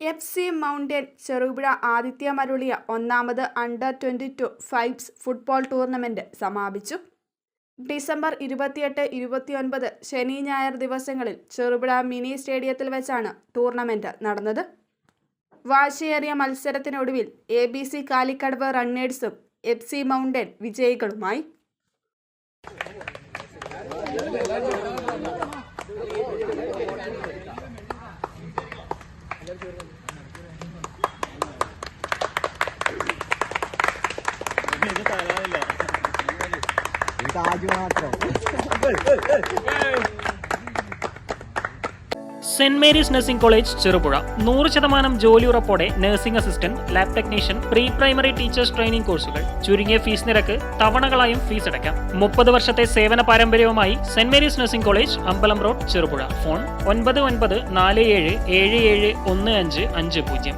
FC mountain Cherupuzha ആതിഥ്യമരുളിയ ഒന്നാമത് അണ്ടർ-22 fives football tournament സമാപിച്ചു. December 28-29 ശനി ഞായർ ദിവസങ്ങളിൽ ചെറുപുഴ മിനി സ്റ്റേഡിയത്തിൽ വെച്ചാണ് ടൂർണമെന്റ് നടന്നത്. വാശിയേറിയ മത്സരത്തിനൊടുവിൽ ABC കാലിക്കടവ് റണ്ണേഴ്സും FC മൗണ്ടൻ വിജയികളുമായി. Saint Mary's nursing college Cherupuzha 100% ജോലി ഉറപ്പോടെ nursing assistant, lab technician, pre primary teachers training കോഴ്സുകൾ. ചുരുങ്ങിയ ഫീസ് നിരക്ക് തവണകളായും ഫീസ് അടയ്ക്കാം. 30 വർഷത്തെ സേവന പാരമ്പര്യവുമായി സെന്റ് മേരീസ് നഴ്സിംഗ് കോളേജ്, അമ്പലം റോഡ്, ചെറുപുഴ. ഫോൺ 9947771550.